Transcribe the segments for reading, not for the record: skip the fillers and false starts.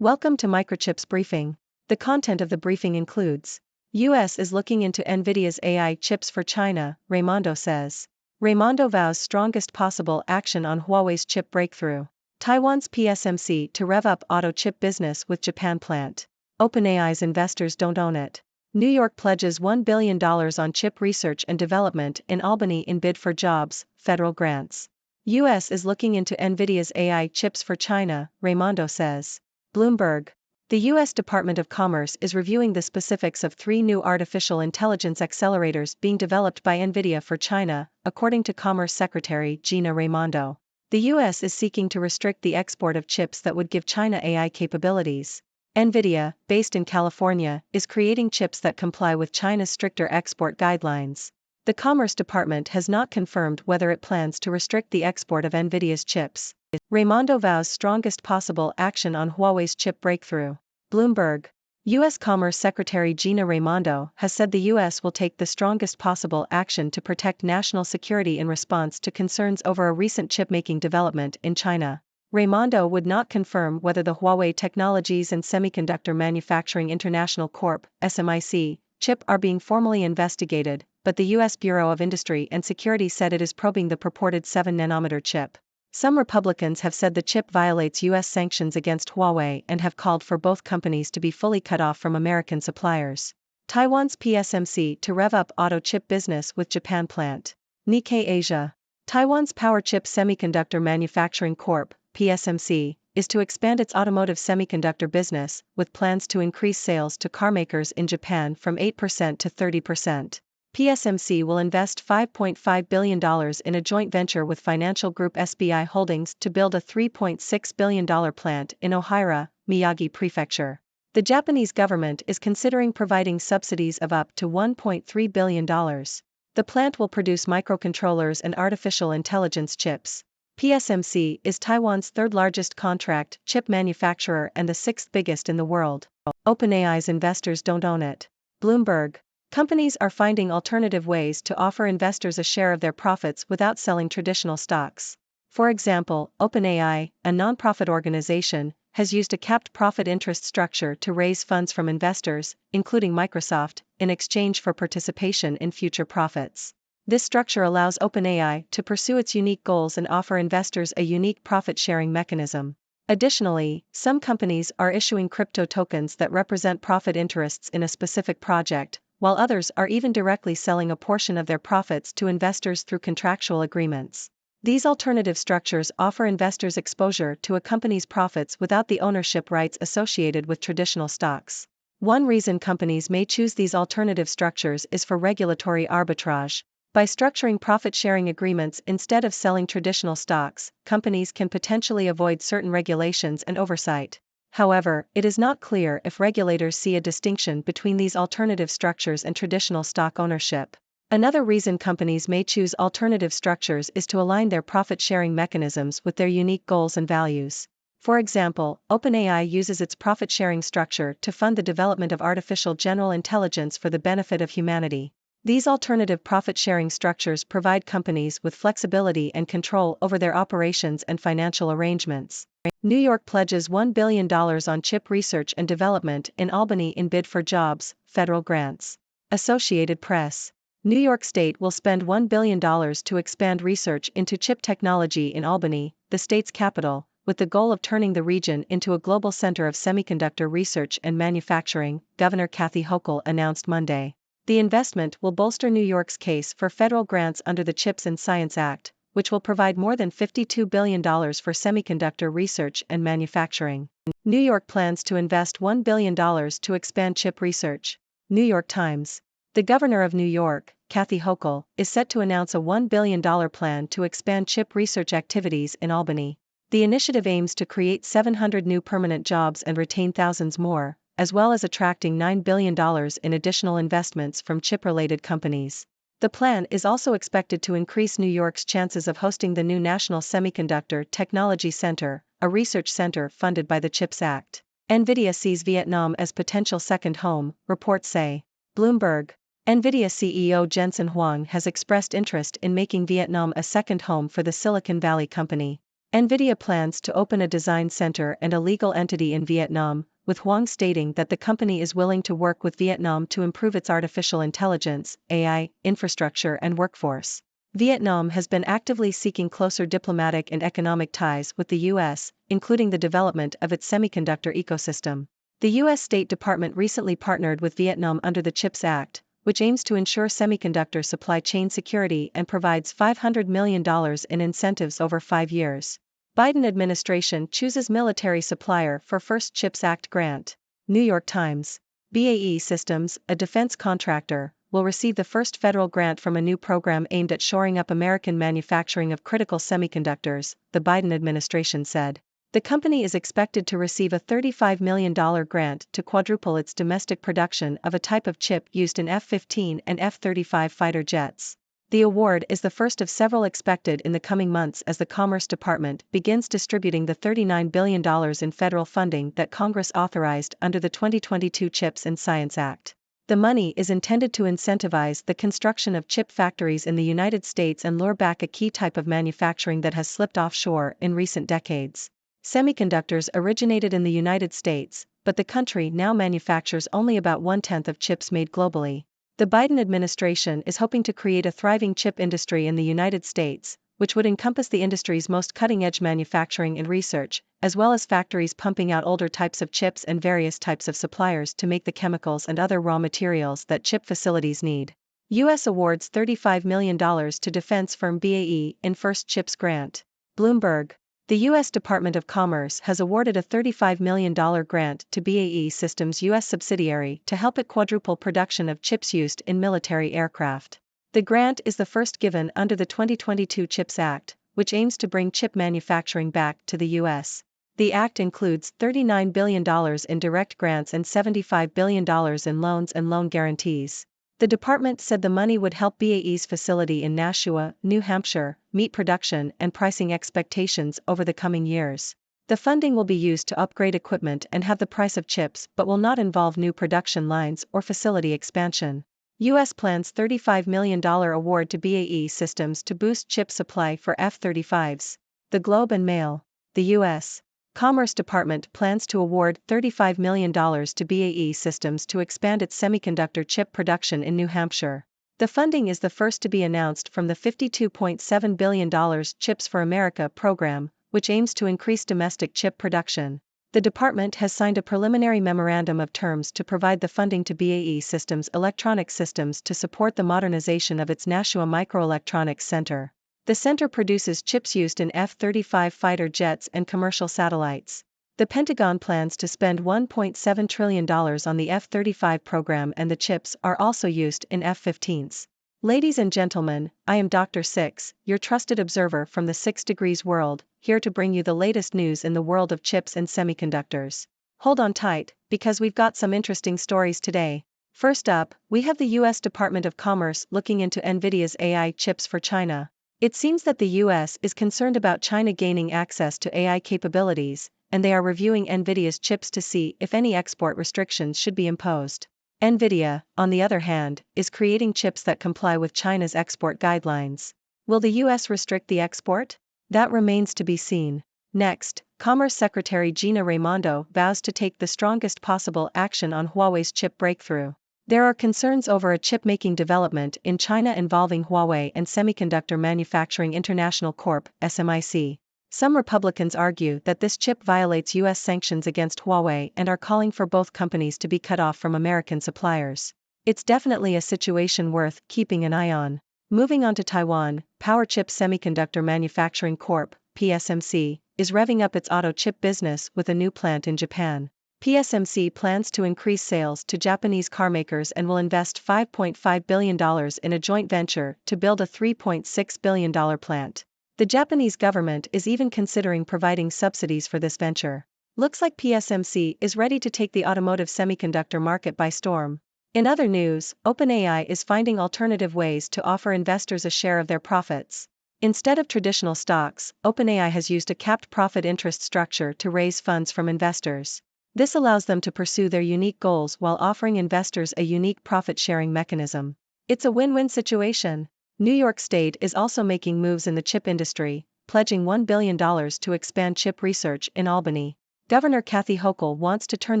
Welcome to Microchip's briefing. The content of the briefing includes: US is looking into Nvidia's AI chips for China, Raimondo says. Raimondo vows strongest possible action on Huawei's chip breakthrough. Taiwan's PSMC to rev up auto chip business with Japan plant. OpenAI's investors don't own it. New York pledges $1 billion on chip research and development in Albany in bid for jobs, federal grants. US is looking into Nvidia's AI chips for China, Raimondo says. Bloomberg. The U.S. Department of Commerce is reviewing the specifics of 3 new artificial intelligence accelerators being developed by Nvidia for China, according to Commerce Secretary Gina Raimondo. The U.S. is seeking to restrict the export of chips that would give China AI capabilities. Nvidia, based in California, is creating chips that comply with China's stricter export guidelines. The Commerce Department has not confirmed whether it plans to restrict the export of Nvidia's chips. Raimondo vows strongest possible action on Huawei's chip breakthrough. Bloomberg. U.S. Commerce Secretary Gina Raimondo has said the U.S. will take the strongest possible action to protect national security in response to concerns over a recent chip-making development in China. Raimondo would not confirm whether the Huawei Technologies and Semiconductor Manufacturing International Corp. (SMIC) chip are being formally investigated, but the U.S. Bureau of Industry and Security said it is probing the purported 7-nanometer chip. Some Republicans have said the chip violates U.S. sanctions against Huawei and have called for both companies to be fully cut off from American suppliers. Taiwan's PSMC to rev up auto chip business with Japan plant. Nikkei Asia. Taiwan's Power Chip Semiconductor Manufacturing Corp. (PSMC) is to expand its automotive semiconductor business, with plans to increase sales to carmakers in Japan from 8% to 30%. PSMC will invest $5.5 billion in a joint venture with financial group SBI Holdings to build a $3.6 billion plant in Ohira, Miyagi Prefecture. The Japanese government is considering providing subsidies of up to $1.3 billion. The plant will produce microcontrollers and artificial intelligence chips. PSMC is Taiwan's third-largest contract chip manufacturer and the 6th biggest in the world. OpenAI's investors don't own it. Bloomberg. Companies are finding alternative ways to offer investors a share of their profits without selling traditional stocks. For example, OpenAI, a nonprofit organization, has used a capped profit interest structure to raise funds from investors, including Microsoft, in exchange for participation in future profits. This structure allows OpenAI to pursue its unique goals and offer investors a unique profit-sharing mechanism. Additionally, some companies are issuing crypto tokens that represent profit interests in a specific project, while others are even directly selling a portion of their profits to investors through contractual agreements. These alternative structures offer investors exposure to a company's profits without the ownership rights associated with traditional stocks. One reason companies may choose these alternative structures is for regulatory arbitrage. By structuring profit-sharing agreements instead of selling traditional stocks, companies can potentially avoid certain regulations and oversight. However, it is not clear if regulators see a distinction between these alternative structures and traditional stock ownership. Another reason companies may choose alternative structures is to align their profit-sharing mechanisms with their unique goals and values. For example, OpenAI uses its profit-sharing structure to fund the development of artificial general intelligence for the benefit of humanity. These alternative profit-sharing structures provide companies with flexibility and control over their operations and financial arrangements. New York pledges $1 billion on chip research and development in Albany in bid for jobs, federal grants. Associated Press. New York State will spend $1 billion to expand research into chip technology in Albany, the state's capital, with the goal of turning the region into a global center of semiconductor research and manufacturing, Governor Kathy Hochul announced Monday. The investment will bolster New York's case for federal grants under the CHIPS and Science Act, which will provide more than $52 billion for semiconductor research and manufacturing. New York plans to invest $1 billion to expand chip research. New York Times. The governor of New York, Kathy Hochul, is set to announce a $1 billion plan to expand chip research activities in Albany. The initiative aims to create 700 new permanent jobs and retain thousands more, as well as attracting $9 billion in additional investments from chip-related companies. The plan is also expected to increase New York's chances of hosting the new National Semiconductor Technology Center, a research center funded by the CHIPS Act. Nvidia sees Vietnam as potential second home, reports say. Bloomberg. Nvidia CEO Jensen Huang has expressed interest in making Vietnam a second home for the Silicon Valley company. Nvidia plans to open a design center and a legal entity in Vietnam, with Huang stating that the company is willing to work with Vietnam to improve its artificial intelligence, AI, infrastructure and workforce. Vietnam has been actively seeking closer diplomatic and economic ties with the U.S., including the development of its semiconductor ecosystem. The U.S. State Department recently partnered with Vietnam under the CHIPS Act, which aims to ensure semiconductor supply chain security and provides $500 million in incentives over 5 years. Biden administration chooses military supplier for first CHIPS Act grant. New York Times. BAE Systems, a defense contractor, will receive the first federal grant from a new program aimed at shoring up American manufacturing of critical semiconductors, the Biden administration said. The company is expected to receive a $35 million grant to quadruple its domestic production of a type of chip used in F-15 and F-35 fighter jets. The award is the first of several expected in the coming months as the Commerce Department begins distributing the $39 billion in federal funding that Congress authorized under the 2022 CHIPS and Science Act. The money is intended to incentivize the construction of chip factories in the United States and lure back a key type of manufacturing that has slipped offshore in recent decades. Semiconductors originated in the United States, but the country now manufactures only about 1/10 of chips made globally. The Biden administration is hoping to create a thriving chip industry in the United States, which would encompass the industry's most cutting-edge manufacturing and research, as well as factories pumping out older types of chips and various types of suppliers to make the chemicals and other raw materials that chip facilities need. U.S. awards $35 million to defense firm BAE in first CHIPS grant. Bloomberg. The U.S. Department of Commerce has awarded a $35 million grant to BAE Systems' U.S. subsidiary to help it quadruple production of chips used in military aircraft. The grant is the first given under the 2022 CHIPS Act, which aims to bring chip manufacturing back to the U.S. The act includes $39 billion in direct grants and $75 billion in loans and loan guarantees. The department said the money would help BAE's facility in Nashua, New Hampshire, meet production and pricing expectations over the coming years. The funding will be used to upgrade equipment and have the price of chips but will not involve new production lines or facility expansion. U.S. plans $35 million award to BAE Systems to boost chip supply for F-35s. The Globe and Mail. The U.S. Commerce Department plans to award $35 million to BAE Systems to expand its semiconductor chip production in New Hampshire. The funding is the first to be announced from the $52.7 billion Chips for America program, which aims to increase domestic chip production. The department has signed a preliminary memorandum of terms to provide the funding to BAE Systems Electronic Systems to support the modernization of its Nashua Microelectronics Center. The center produces chips used in F-35 fighter jets and commercial satellites. The Pentagon plans to spend $1.7 trillion on the F-35 program, and the chips are also used in F-15s. Ladies and gentlemen, I am Dr. Six, your trusted observer from the 6 Degrees world, here to bring you the latest news in the world of chips and semiconductors. Hold on tight, because we've got some interesting stories today. First up, we have the U.S. Department of Commerce looking into Nvidia's AI chips for China. It seems that the U.S. is concerned about China gaining access to AI capabilities, and they are reviewing Nvidia's chips to see if any export restrictions should be imposed. Nvidia, on the other hand, is creating chips that comply with China's export guidelines. Will the U.S. restrict the export? That remains to be seen. Next, Commerce Secretary Gina Raimondo vows to take the strongest possible action on Huawei's chip breakthrough. There are concerns over a chip-making development in China involving Huawei and Semiconductor Manufacturing International Corp. (SMIC). Some Republicans argue that this chip violates U.S. sanctions against Huawei and are calling for both companies to be cut off from American suppliers. It's definitely a situation worth keeping an eye on. Moving on to Taiwan, Powerchip Semiconductor Manufacturing Corp. (PSMC) is revving up its auto chip business with a new plant in Japan. PSMC plans to increase sales to Japanese carmakers and will invest $5.5 billion in a joint venture to build a $3.6 billion plant. The Japanese government is even considering providing subsidies for this venture. Looks like PSMC is ready to take the automotive semiconductor market by storm. In other news, OpenAI is finding alternative ways to offer investors a share of their profits. Instead of traditional stocks, OpenAI has used a capped profit interest structure to raise funds from investors. This allows them to pursue their unique goals while offering investors a unique profit-sharing mechanism. It's a win-win situation. New York State is also making moves in the chip industry, pledging $1 billion to expand chip research in Albany. Governor Kathy Hochul wants to turn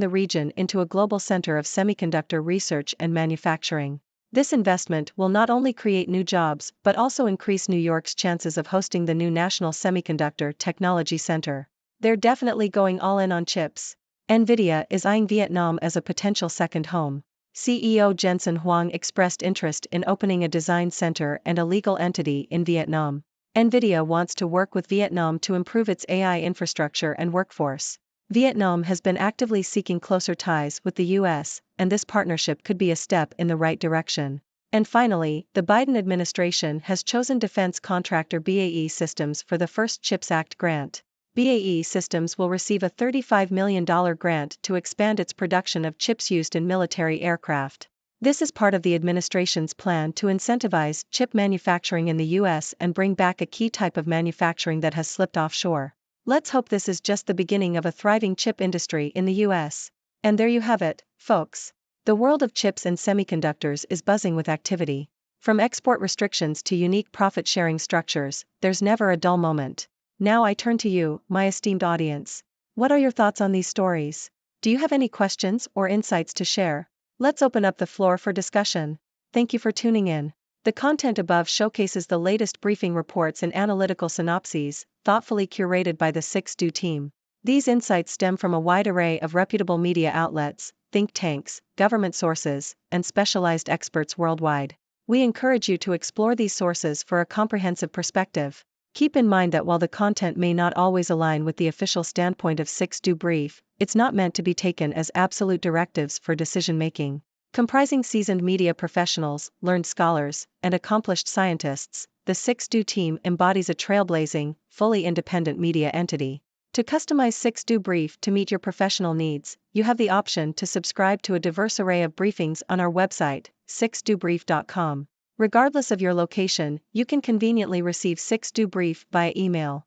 the region into a global center of semiconductor research and manufacturing. This investment will not only create new jobs but also increase New York's chances of hosting the new National Semiconductor Technology Center. They're definitely going all in on chips. Nvidia is eyeing Vietnam as a potential second home. CEO Jensen Huang expressed interest in opening a design center and a legal entity in Vietnam. Nvidia wants to work with Vietnam to improve its AI infrastructure and workforce. Vietnam has been actively seeking closer ties with the US, and this partnership could be a step in the right direction. And finally, the Biden administration has chosen defense contractor BAE Systems for the first CHIPS Act grant. BAE Systems will receive a $35 million grant to expand its production of chips used in military aircraft. This is part of the administration's plan to incentivize chip manufacturing in the US and bring back a key type of manufacturing that has slipped offshore. Let's hope this is just the beginning of a thriving chip industry in the US. And there you have it, folks. The world of chips and semiconductors is buzzing with activity. From export restrictions to unique profit-sharing structures, there's never a dull moment. Now I turn to you, my esteemed audience. What are your thoughts on these stories? Do you have any questions or insights to share? Let's open up the floor for discussion. Thank you for tuning in. The content above showcases the latest briefing reports and analytical synopses, thoughtfully curated by the 6Do team. These insights stem from a wide array of reputable media outlets, think tanks, government sources, and specialized experts worldwide. We encourage you to explore these sources for a comprehensive perspective. Keep in mind that while the content may not always align with the official standpoint of 6Do Brief, it's not meant to be taken as absolute directives for decision-making. Comprising seasoned media professionals, learned scholars, and accomplished scientists, the 6Do team embodies a trailblazing, fully independent media entity. To customize 6Do Brief to meet your professional needs, you have the option to subscribe to a diverse array of briefings on our website, 6dobrief.com. Regardless of your location, you can conveniently receive 6Do Brief via email.